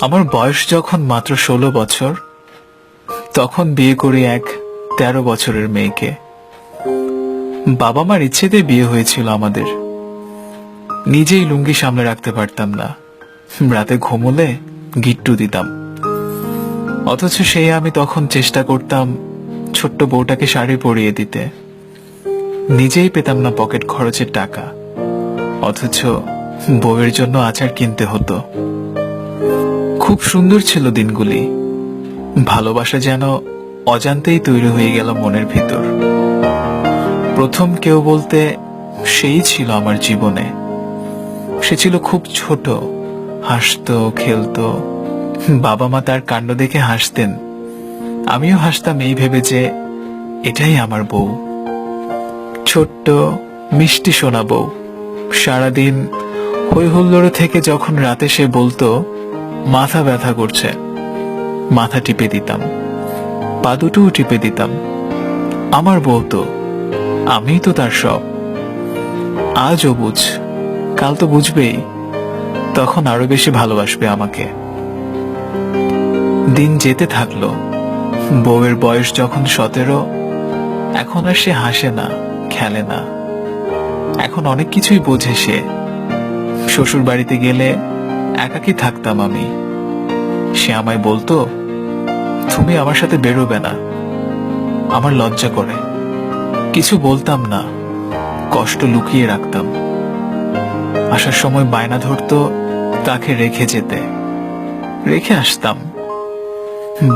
আমার বয়স যখন মাত্র 16 বছর, তখন বিয়ে করি এক 13 বছরের মেয়েকে। বাবা মার ইচ্ছেতে বিয়ে হয়েছিল আমাদের। নিজেই লুঙ্গি সামলে রাখতে পারতাম না, রাতে ঘুমোলে গিট্টু দিতাম। অথচ সেই আমি তখন চেষ্টা করতাম ছোট্ট বউটাকে শাড়ি পরিয়ে দিতে। নিজেই পেতাম না পকেট খরচের টাকা, অথচ বউয়ের জন্য আচার কিনতে হতো। খুব সুন্দর ছিল দিনগুলি। ভালোবাসা যেন অজান্তেই তৈরি হয়ে গেল মনের ভিতর। প্রথম কেউ বলতে সেই ছিল আমার জীবনে। সে ছিল খুব ছোট, হাসতো, খেলতো। বাবা মা তার কাণ্ড দেখে হাসতেন, আমিও হাসতাম এই ভেবে যে এটাই আমার বউ। ছোট্ট মিষ্টি সোনা বউ। সারাদিন হই হুল্লোড়ে থেকে যখন রাতে সে বলতো মাথা ব্যথা করছে, মাথা টিপে দিতাম, পা দুটোও টিপে দিতাম। আমার বউ তো, আমিই তো তার সব। আজও বুঝ, কাল তো বুঝবেই, তখন আরো বেশি ভালোবাসবে আমাকে। দিন যেতে থাকলো। বউয়ের বয়স যখন 17, এখন আর সে হাসে না, খেলে না। এখন অনেক কিছুই বোঝে সে। শ্বশুর বাড়িতে গেলে একাকী থাকতাম আমি। সে আমায় বলতো, তুমি আমার সাথে বেরোবে না। আমার লজ্জা করে, কিছু বলতাম না, কষ্ট লুকিয়ে রাখতাম। আসার সময় বায়না ধরতো তাকে রেখে যেতে, রেখে আসতাম।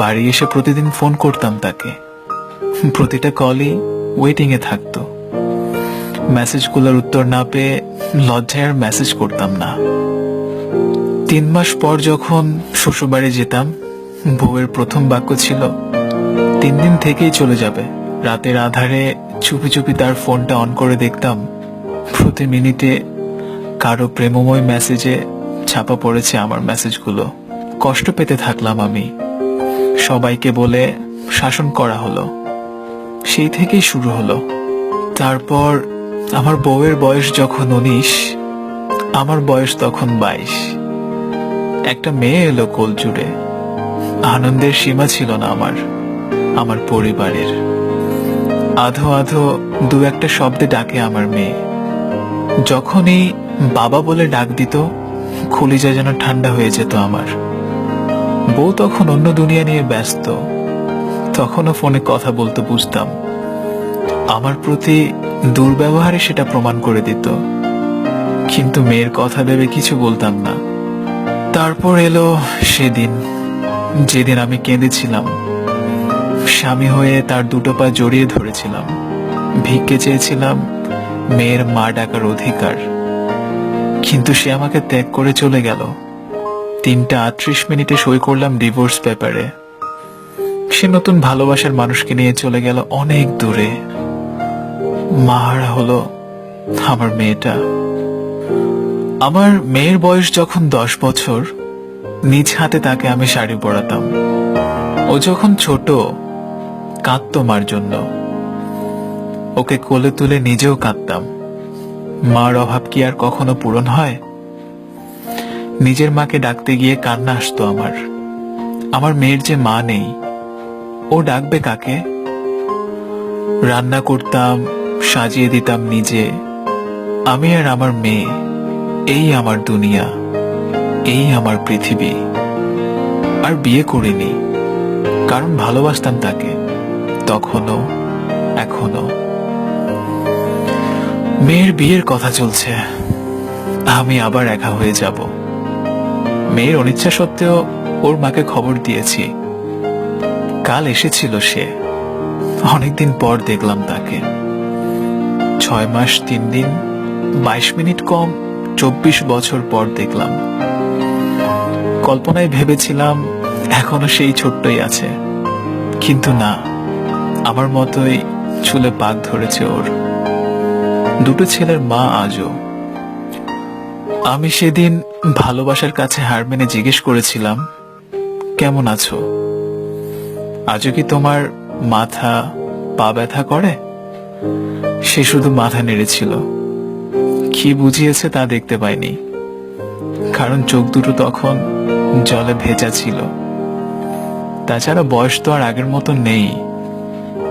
বাড়ি এসে প্রতিদিন ফোন করতাম তাকে। প্রতিটা কলই ওয়েটিং এ থাকতো। মেসেজগুলোর উত্তর না পেয়ে লজ্জায় আর মেসেজ করতাম না। 3 মাস পর যখন শ্বশুরবাড়ি যেতাম, বউয়ের প্রথম বাক্য ছিল, 3 দিন থেকেই চলে যাবে। রাতের আধারে চুপি চুপি তার ফোনটা অন করে দেখতাম, প্রতি মিনিটে কারো প্রেমময় মেসেজে ছাপা পড়েছে আমার মেসেজগুলো। কষ্ট পেতে থাকলাম আমি। সবাইকে বলে শাসন করা হলো। সেই থেকেই শুরু হলো। তারপর আমার বউয়ের বয়স যখন 19, আমার বয়স তখন 22। একটা মেয়ে এলো কোল জুড়ে। আনন্দের সীমা ছিল না আমার পরিবারের। আধো আধো দু একটা শব্দে ডাকে আমার মেয়ে। যখনই বাবা বলে ডাক দিত, কলিজা যেন ঠান্ডা হয়ে যেত আমার। বউ তখন অন্য দুনিয়া নিয়ে ব্যস্ত। তখনও ফোনে কথা বলতে বুঝতাম। আমার প্রতি দুর্ব্যবহারে সেটা প্রমাণ করে দিত, কিন্তু মেয়ের কথা ভেবে কিছু বলতাম না। তারপর এলো সেদিন, যেদিন আমি কেঁদেছিলাম। স্বামী হয়ে তার দুটো পা জড়িয়ে ধরেছিলাম, ভিক্ষে চেয়েছিলাম মেয়ের মা ডাকার অধিকার। কিন্তু সে আমাকে ত্যাগ করে চলে গেল। 3:38 সই করলাম ডিভোর্স পেপারে। সে নতুন ভালোবাসার মানুষকে নিয়ে চলে গেল অনেক দূরে। মাহারা হলো আমার মেয়েটা। আমার মেয়ের বয়স যখন 10 বছর, নিজ হাতে তাকে আমি শাড়ি পরাতাম। ও যখন ছোট, কাঁদতো মার জন্য। ওকে কোলে তুলে নিজেও কাঁদতাম। মার অভাব কি আর কখনো পূরণ হয়? নিজের মাকে ডাকতে গিয়ে কান্না আসতো আমার। আমার মেয়ের যে মা নেই, ও ডাকবে কাকে? রান্না করতাম, সাজিয়ে দিতাম নিজে। আমি আর আমার মেয়ে, এই আমার দুনিয়া, এই আমার পৃথিবী। আর বিয়ে করিনি, কারণ ভালোবাসতাম তাকে, তখনও এখনো। মেয়ের বিয়ের কথা চলছে, আমি আবার একা হয়ে যাব। মেয়ের অনিচ্ছা সত্ত্বেও ওর মাকে খবর দিয়েছি। কাল এসেছিল সে। অনেকদিন পর দেখলাম তাকে। 6 মাস 3 দিন 22 মিনিট কম 24 বছর পর দেখলাম। কল্পনায় ভেবেছিলাম এখনো সেই ছোট্টই আছে, কিন্তু না, আমার মতোই চুলে পাক ধরেছে ওর। দুটো ছেলের মা আজও। আমি সেদিন ভালোবাসার কাছে হার মেনে জিজ্ঞেস করেছিলাম, কেমন আছো? আজও কি তোমার মাথা পা ব্যথা করে? সে শুধু মাথা নেড়েছিল। কি বুঝিয়েছে তা দেখতে পাইনি, কারণ চোখ দুটো তখন জলে ভেজা ছিল। তাছাড়া বয়স তো আর আগের মতো নেই,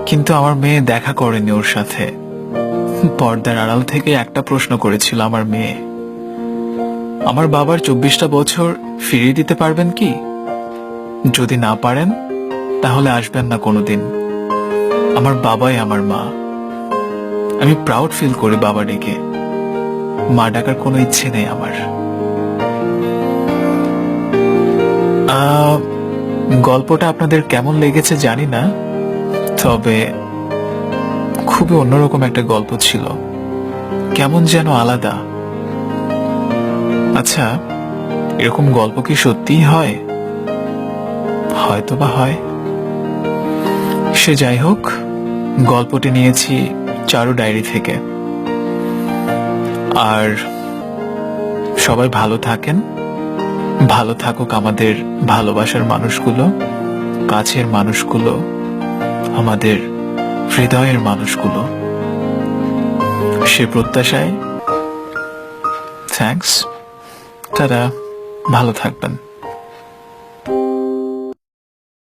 কিন্তু আমার মেয়ে দেখা করেনি ওর সাথে। পর্দার আড়াল থেকে একটা প্রশ্ন করেছিল আমার মেয়ে, আমার বাবার 24টা বছর ফিরিয়ে দিতে পারবেন কি? যদি না পারেন তাহলে আসবেন না কোনোদিন। আমার বাবাই আমার মা। আমি প্রাউড ফিল করি বাবা ডেকে। মা ডাকার কোনো ইচ্ছে নেই আমার। গল্পটা আপনাদের কেমন লেগেছে জানি না, তবে খুবই অন্যরকম একটা গল্প ছিল, কেমন যেন আলাদা। আচ্ছা, এরকম গল্প কি সত্যিই হয়? হয়তো বা হয়। সে যাই হোক, গল্পটি নিয়েছি চারু ডায়েরি থেকে। আর সবাই ভালো থাকেন, ভালো থাকুক আমাদের ভালোবাসার মানুষগুলো, কাছের মানুষগুলো, আমাদের হৃদয়ের মানুষগুলো। সে প্রত্যাশায় থ্যাঙ্কস। তারা ভালো থাকবেন।